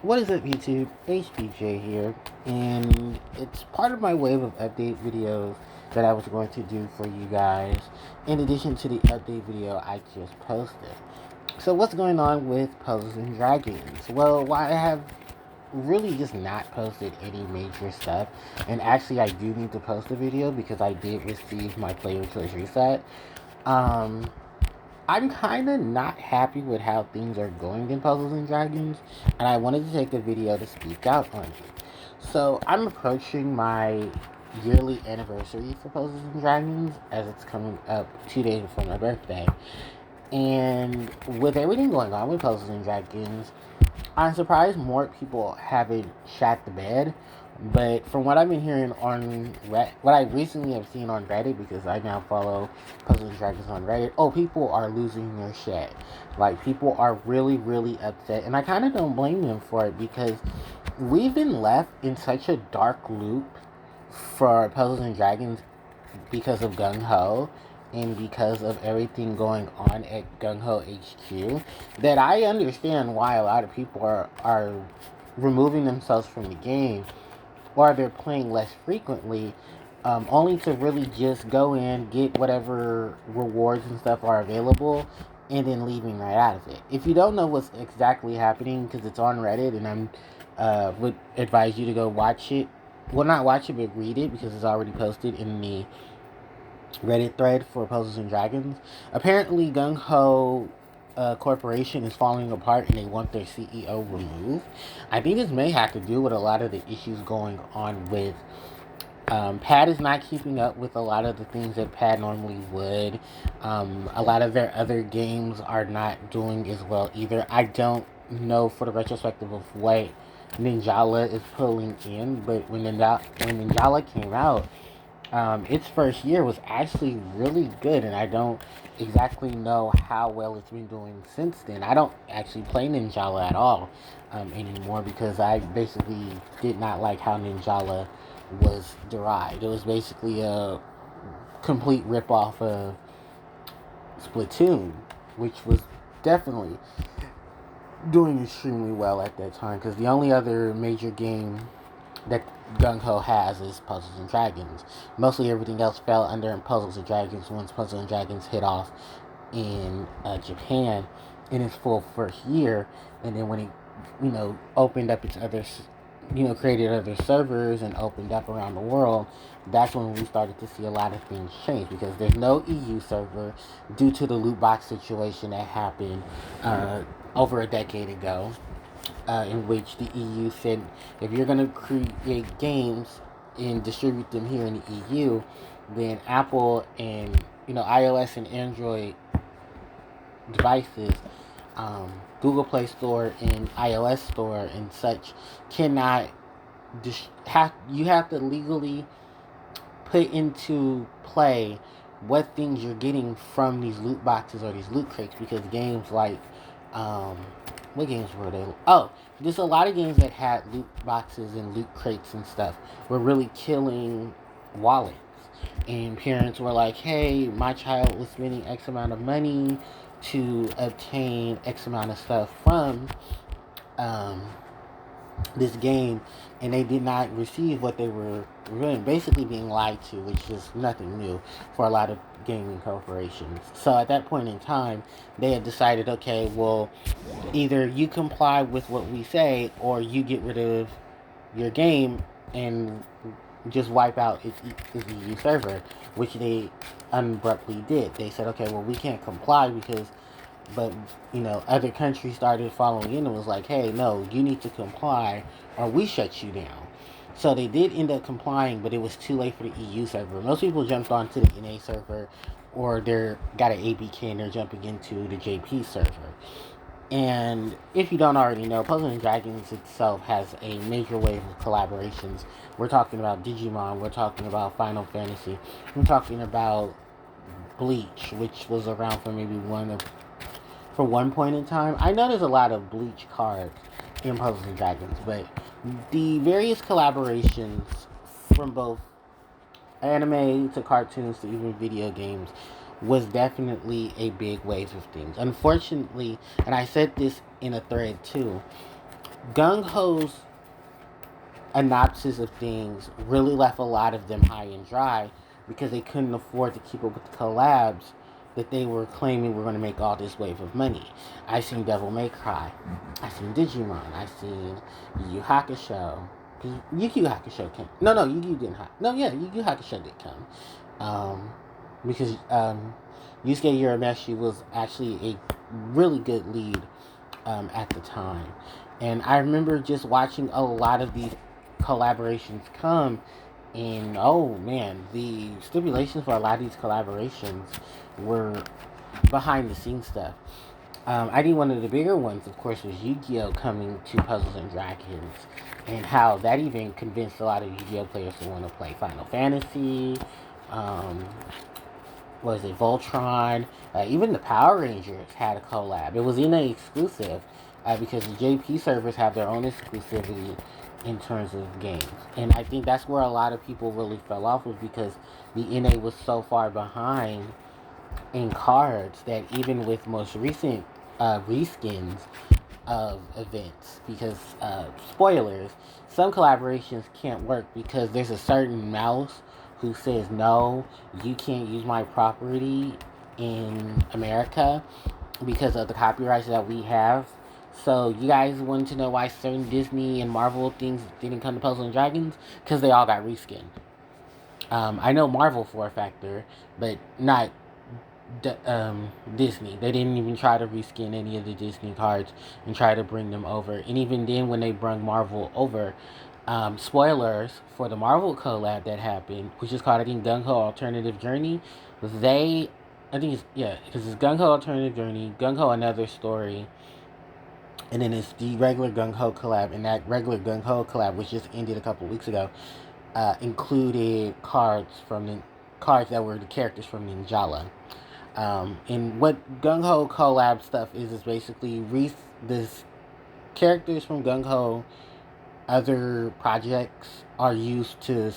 What is up, YouTube? HBJ here, and it's part of my wave of update videos that I was going to do for you guys, in addition to the update video I just posted. So, what's going on with Puzzles and Dragons? Well, while I have really just not posted any major stuff, and actually, I do need to post a video because I did receive my Player Choice Reset. Um, I'm kind of not happy with how things are going in Puzzles and Dragons, and I wanted to take a video to speak out on it. So, I'm approaching my yearly anniversary for Puzzles and Dragons as it's coming up 2 days before my birthday. And with everything going on with Puzzles and Dragons, I'm surprised more people haven't shat the bed. But from what I've been hearing on what I recently have seen on Reddit, because I now follow Puzzle and Dragons on Reddit, oh, people are losing their shit. Like, people are really, really upset. And I kind of don't blame them for it because we've been left in such a dark loop for Puzzles and Dragons because of Gung Ho and because of everything going on at Gung Ho HQ that I understand why a lot of people are removing themselves from the game or they're playing less frequently, only to really just go in, get whatever rewards and stuff are available, and then leaving right out of it. If you don't know what's exactly happening, because it's on Reddit, and would advise you to go watch it. Well, not watch it, but read it because it's already posted in the Reddit thread for Puzzles and Dragons. Apparently, Gung Ho Corporation is falling apart and they want their CEO removed. I think this may have to do with a lot of the issues going on with Pad is not keeping up with a lot of the things that Pad normally would. A lot of their other games are not doing as well either. I don't know for the retrospective of what Ninjala is pulling in, but when Ninjala came out, its first year was actually really good, and I don't exactly know how well it's been doing since then. I don't actually play Ninjala at all anymore because I basically did not like how Ninjala was derived. It was basically a complete ripoff of Splatoon, which was definitely doing extremely well at that time because the only other major game that Gung Ho has is Puzzles and Dragons. Mostly everything else fell under Puzzles and Dragons once Puzzles and Dragons hit off in Japan in its full first year, and then when it, opened up its other, created other servers and opened up around the world, that's when we started to see a lot of things change because there's no EU server due to the loot box situation that happened over a decade ago in which the EU said if you're going to create games and distribute them here in the EU, then Apple and iOS and Android devices, Google Play Store and iOS Store and such cannot you have to legally put into play what things you're getting from these loot boxes or these loot crates because games like what games were they? Oh, there's a lot of games that had loot boxes and loot crates and stuff were really killing wallets. And parents were like, hey, my child was spending X amount of money to obtain X amount of stuff from um, this game, and they did not receive what they were really basically being lied to, which is nothing new for a lot of gaming corporations. So at that point in time, they had decided, okay, well, either you comply with what we say or you get rid of your game and just wipe out its EU server, which they abruptly did. They said, okay, well, we can't comply because but other countries started following in and was like, hey, no, you need to comply or we shut you down. So they did end up complying, but it was too late for the EU server. Most people jumped onto the NA server or they're got an APK and they're jumping into the JP server. And if you don't already know, Puzzle and Dragons itself has a major wave of collaborations. We're talking about Digimon, we're talking about Final Fantasy, we're talking about Bleach, which was around for one point in time. I know there's a lot of Bleach cards in Puzzles and Dragons, but the various collaborations from both anime to cartoons to even video games was definitely a big wave of things. Unfortunately, and I said this in a thread too, Gung Ho's synopsis of things really left a lot of them high and dry because they couldn't afford to keep up with the collabs that they were claiming were going to make all this wave of money. I seen Devil May Cry, I seen Digimon, I seen Yu Yu Hakusho. Yu Yu Hakusho came. No, Yu Yu didn't. No, yeah, Yu Yu Hakusho did come. Because Yusuke Urameshi was actually a really good lead at the time. And I remember just watching a lot of these collaborations come, and oh man, the stipulations for a lot of these collaborations were behind the scenes stuff. I think one of the bigger ones, of course, was Yu-Gi-Oh! Coming to Puzzles and Dragons, and how that even convinced a lot of Yu-Gi-Oh! Players to want to play Final Fantasy. Um, was it Voltron? Even the Power Rangers had a collab. It was NA exclusive because the JP servers have their own exclusivity in terms of games. And I think that's where a lot of people really fell off, was because the NA was so far behind in cards that even with most recent reskins of events, because spoilers, some collaborations can't work because there's a certain mouse who says no, you can't use my property in America because of the copyrights that we have. So you guys want to know why certain Disney and Marvel things didn't come to Puzzle and Dragons? Because they all got reskinned. I know Marvel for a factor, but not Disney. They didn't even try to reskin any of the Disney cards and try to bring them over. And even then, when they brought Marvel over, spoilers for the Marvel collab that happened, which is called, I think, Gung Ho Alternative Journey. They, I think it's, yeah, because it's Gung Ho Alternative Journey, Gung Ho Another Story, and then it's the regular Gung Ho collab. And that regular Gung Ho collab, which just ended a couple weeks ago, included cards that were the characters from Ninjala. And what Gung Ho collab stuff is basically this characters from Gung Ho other projects are used to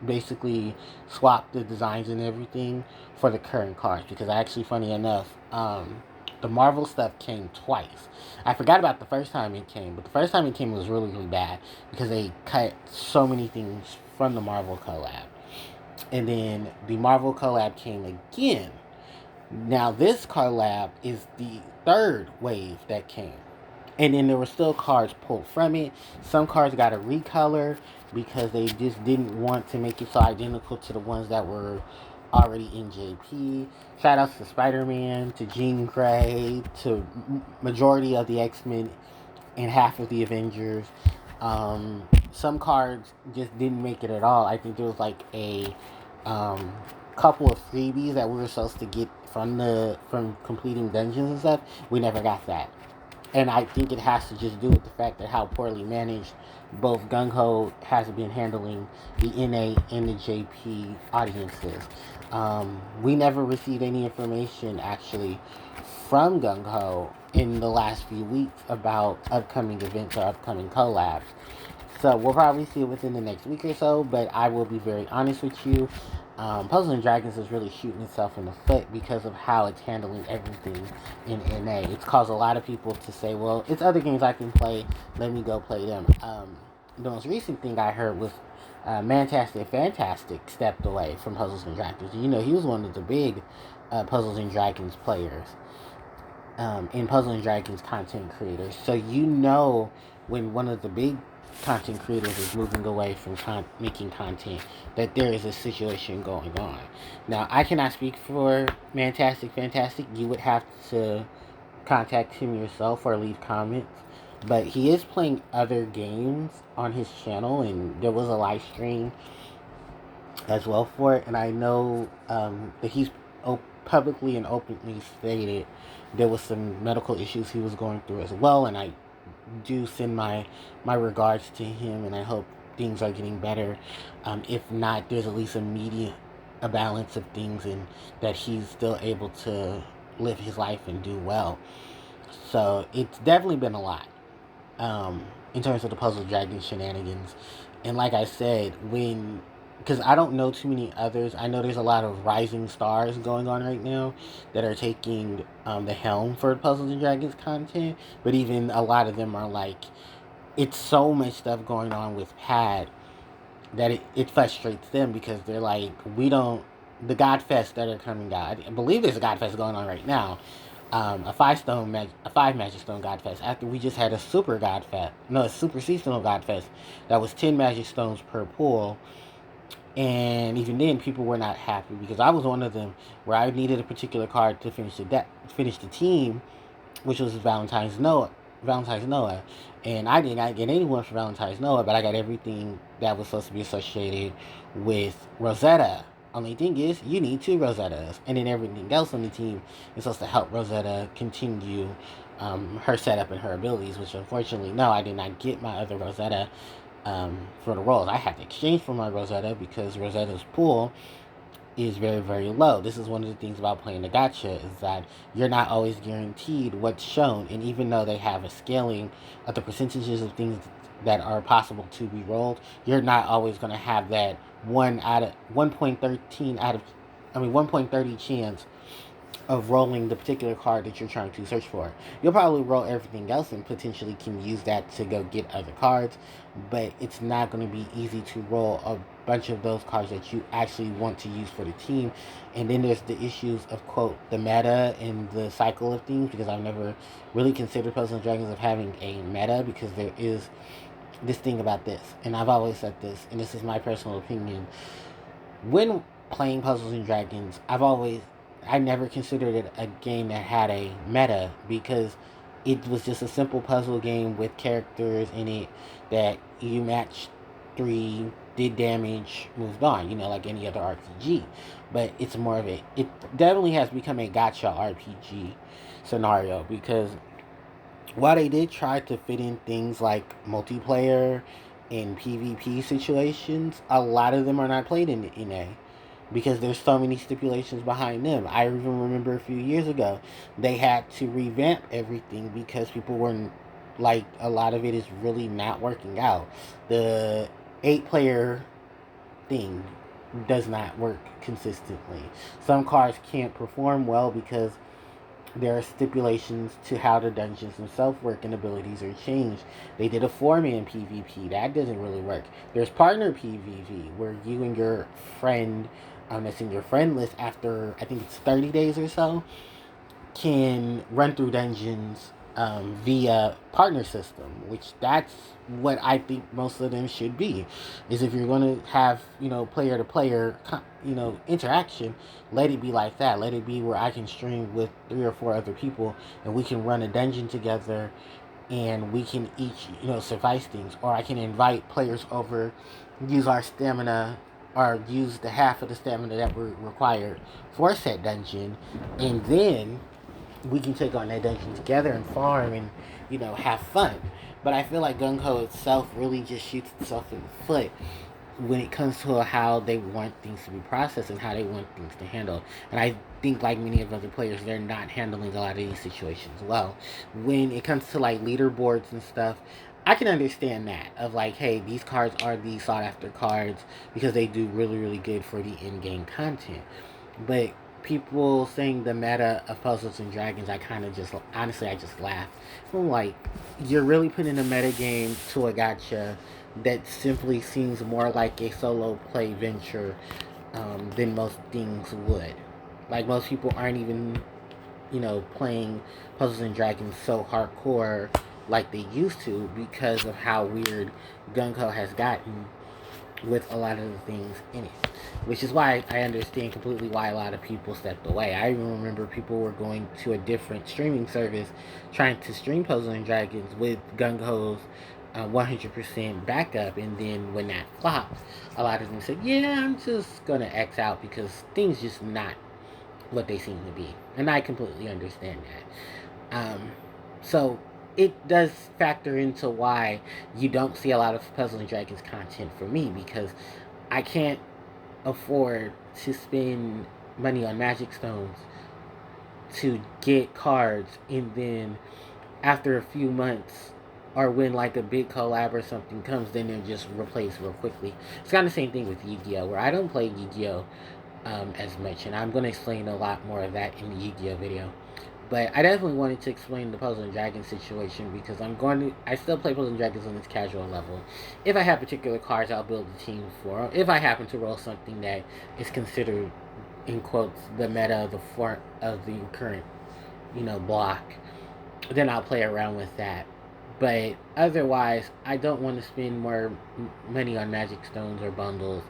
basically swap the designs and everything for the current cards. Because actually, funny enough, the Marvel stuff came twice. I forgot about the first time it came, but the first time it came was really, really bad because they cut so many things from the Marvel collab. And then the Marvel collab came again. Now this collab is the third wave that came. And then there were still cards pulled from it. Some cards got a recolor because they just didn't want to make it so identical to the ones that were already in JP. Shout outs to Spider-Man, to Jean Grey, to majority of the X-Men and half of the Avengers. Some cards just didn't make it at all. I think there was like a couple of freebies that we were supposed to get from completing dungeons and stuff. We never got that. And I think it has to just do with the fact that how poorly managed both Gung Ho has been handling the NA and the JP audiences. We never received any information actually from Gung Ho in the last few weeks about upcoming events or upcoming collabs. So we'll probably see it within the next week or so, but I will be very honest with you. Puzzles and Dragons is really shooting itself in the foot because of how it's handling everything in NA. It's caused a lot of people to say, well, it's other games I can play, let me go play them. The most recent thing I heard was Mantastic Fantastic stepped away from Puzzles and Dragons. You know, he was one of the big Puzzles and Dragons players, in Puzzles and Dragons content creators. So you know when one of the big content creators is moving away from making content, that there is a situation going on. Now, I cannot speak for Mantastic Fantastic. You would have to contact him yourself or leave comments. But he is playing other games on his channel, and there was a live stream as well for it. And I know that he's publicly and openly stated there was some medical issues he was going through as well, and I do send my regards to him, and I hope things are getting better. If not, there's at least a balance of things, and that he's still able to live his life and do well. So it's definitely been a lot in terms of the Puzzle Dragon shenanigans. And like I said, because I don't know too many others. I know there's a lot of rising stars going on right now that are taking the helm for Puzzles and Dragons content, but even a lot of them are like it's so much stuff going on with Pat that it frustrates them because they're like, we don't, the Godfest that are coming out, I believe there's a Godfest going on right now, a five Magic Stone Godfest, after we just had a super Godfest, no, a super seasonal Godfest that was 10 Magic Stones per pool. And even then, people were not happy because I was one of them where I needed a particular card to finish the team, which was Valentine's Noah, and I did not get anyone for Valentine's Noah, but I got everything that was supposed to be associated with Rosetta. Only thing is, you need two Rosettas, and then everything else on the team is supposed to help Rosetta continue her setup and her abilities. Which unfortunately, no, I did not get my other Rosetta for the rolls. I had to exchange for my Rosetta because Rosetta's pool is very, very low. This is one of the things about playing the gacha is that you're not always guaranteed what's shown, and even though they have a scaling of the percentages of things that are possible to be rolled, you're not always going to have that 1.30 chance of rolling the particular card that you're trying to search for. You'll probably roll everything else and potentially can use that to go get other cards, but it's not going to be easy to roll a bunch of those cards that you actually want to use for the team. And then there's the issues of, quote, the meta and the cycle of things, because I've never really considered Puzzles and Dragons of having a meta, because there is this thing about this, and I've always said this, and this is my personal opinion. When playing Puzzles and Dragons, I never considered it a game that had a meta, because it was just a simple puzzle game with characters in it that you matched three, did damage, moved on, like any other RPG. But it's more of it definitely has become a gacha RPG scenario, because while they did try to fit in things like multiplayer and PvP situations, a lot of them are not played in NA because there's so many stipulations behind them. I even remember a few years ago, they had to revamp everything because people weren't, like, a lot of it is really not working out. The 8-player thing does not work consistently. Some cards can't perform well because there are stipulations to how the dungeons themselves work and abilities are changed. They did a 4-man PvP. That doesn't really work. There's partner PvP where you and your friend, that's in your friend list after, I think it's 30 days or so, can run through dungeons via partner system, which that's what I think most of them should be. Is if you're going to have, player to player, interaction, let it be like that. Let it be where I can stream with 3 or 4 other people and we can run a dungeon together and we can each, suffice things. Or I can invite players over, use our stamina, or use the half of the stamina that we're required for said dungeon, and then we can take on that dungeon together and farm and, have fun. But I feel like Gung-Ho itself really just shoots itself in the foot when it comes to how they want things to be processed and how they want things to handle. And I think, like many of other players, they're not handling a lot of these situations well. When it comes to, like, leaderboards and stuff, I can understand that, of like, hey, these cards are the sought after cards because they do really, really good for the in-game content. But people saying the meta of Puzzles and Dragons, I kind of just, honestly, I just laugh. I'm like, you're really putting a meta game to a gacha that simply seems more like a solo play venture than most things would. Like, most people aren't even, playing Puzzles and Dragons so hardcore like they used to because of how weird Gung-Ho has gotten with a lot of the things in it. Which is why I understand completely why a lot of people stepped away. I even remember people were going to a different streaming service trying to stream Puzzles and Dragons with Gung-Ho's 100% backup, and then when that flopped, a lot of them said, yeah, I'm just gonna X out because things just not what they seem to be. And I completely understand that. So it does factor into why you don't see a lot of Puzzles and Dragons content for me, because I can't afford to spend money on Magic Stones to get cards, and then after a few months, or when like a big collab or something comes, then they're just replaced real quickly. It's kind of the same thing with Yu-Gi-Oh, where I don't play Yu-Gi-Oh as much, and I'm going to explain a lot more of that in the Yu-Gi-Oh video. But I definitely wanted to explain the Puzzle and Dragons situation because I still play Puzzle and Dragons on this casual level. If I have particular cards, I'll build a team for them. If I happen to roll something that is considered, in quotes, the meta of the current, block, then I'll play around with that. But otherwise, I don't want to spend more money on magic stones or bundles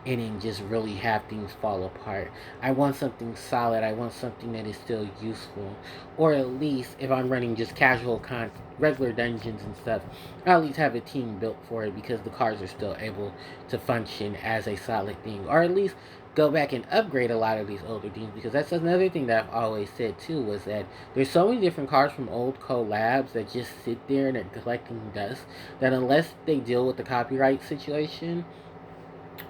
and then just really have things fall apart. I want something solid. I want something that is still useful. Or at least, if I'm running just regular dungeons and stuff, I at least have a team built for it because the cards are still able to function as a solid thing. Or at least go back and upgrade a lot of these older things, because that's another thing that I've always said too, was that there's so many different cards from old collabs that just sit there and they're collecting dust, that unless they deal with the copyright situation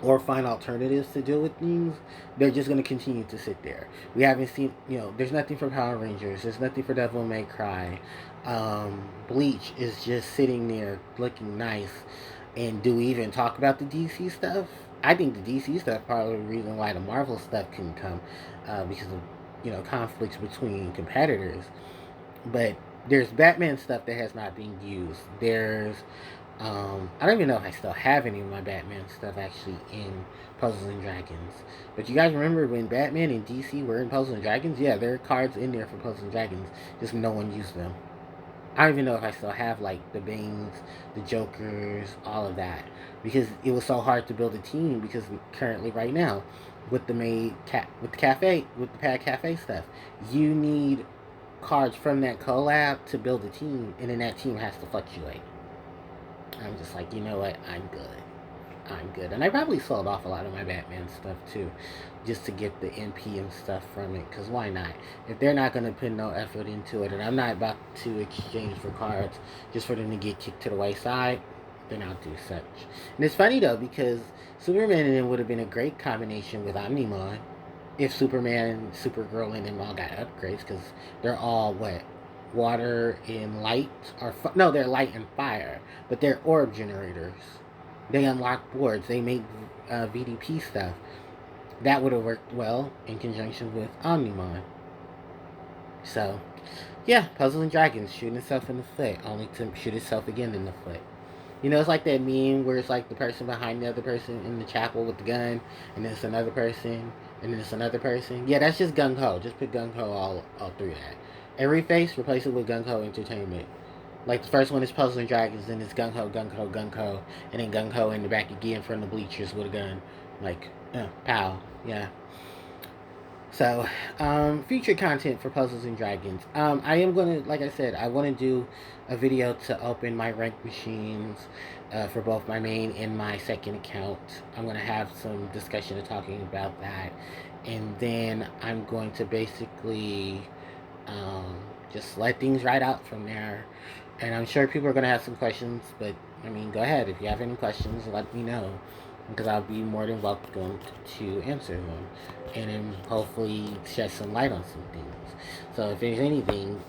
or find alternatives to deal with things, they're just going to continue to sit there. We haven't seen, there's nothing for Power Rangers, there's nothing for Devil May Cry. Bleach is just sitting there looking nice. And do we even talk about the DC stuff? I think the DC stuff probably the reason why the Marvel stuff couldn't come, because of conflicts between competitors. But there's Batman stuff that has not been used. There's I don't even know if I still have any of my Batman stuff actually in Puzzles and Dragons. But you guys remember when Batman and DC were in Puzzles and Dragons? Yeah, there are cards in there for Puzzles and Dragons, just no one used them. I don't even know if I still have like the Banes, the Jokers, all of that, because it was so hard to build a team. Because currently, right now, with with the Pad Cafe stuff, you need cards from that collab to build a team, and then that team has to fluctuate. I'm just like, you know what? I'm good. I'm good. And I probably sold off a lot of my Batman stuff too, just to get the NP and stuff from it. Because why not? If they're not going to put no effort into it, and I'm not about to exchange for cards just for them to get kicked to the wayside, then I'll do such. And it's funny though, because Superman and them would have been a great combination with Omnimon if Superman, Supergirl, and them all got upgrades, because they're all what? Water and light? No, they're light and fire, but they're orb generators. They unlock boards. They make VDP stuff. That would have worked well in conjunction with Omnimon. So, yeah, Puzzles and Dragons shooting itself in the foot, only to shoot itself again in the foot. It's like that meme where it's like the person behind the other person in the chapel with the gun, and then it's another person, and then it's another person. Yeah, that's just Gung Ho. Just put Gung Ho all through that. Every face, replace it with Gung Ho Entertainment. Like the first one is Puzzles and Dragons, then it's Gung Ho, Gung Ho, Gung Ho, and then Gung Ho in the back again from the bleachers with a gun. Like, pow. Yeah. So, future content for Puzzles and Dragons. I am going to, like I said, I want to do a video to open my rank machines for both my main and my second account. I'm going to have some discussion of talking about that. And then I'm going to basically just let things ride out from there. And I'm sure people are going to have some questions, but, go ahead. If you have any questions, let me know, because I'll be more than welcome to answer them, and then hopefully shed some light on some things. So if there's anything,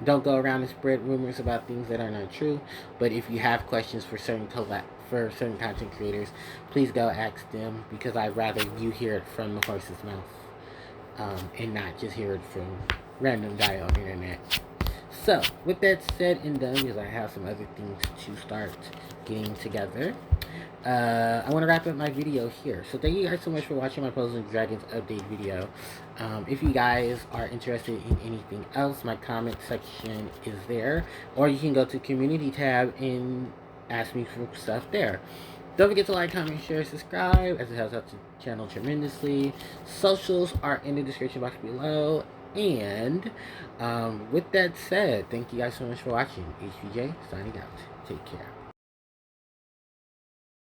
don't go around and spread rumors about things that are not true. But if you have questions for certain certain content creators, please go ask them, because I'd rather you hear it from the horse's mouth, and not just hear it from random guy on the internet. So, with that said and done, because I have some other things to start getting together, I want to wrap up my video here. So thank you guys so much for watching my Puzzles and Dragons update video. If you guys are interested in anything else, my comment section is there, or you can go to community tab and ask me for stuff there. Don't forget to like, comment, share, subscribe, as it helps out the channel tremendously. Socials are in the description box below. And with that said, thank you guys so much for watching. HVJ signing out. Take care.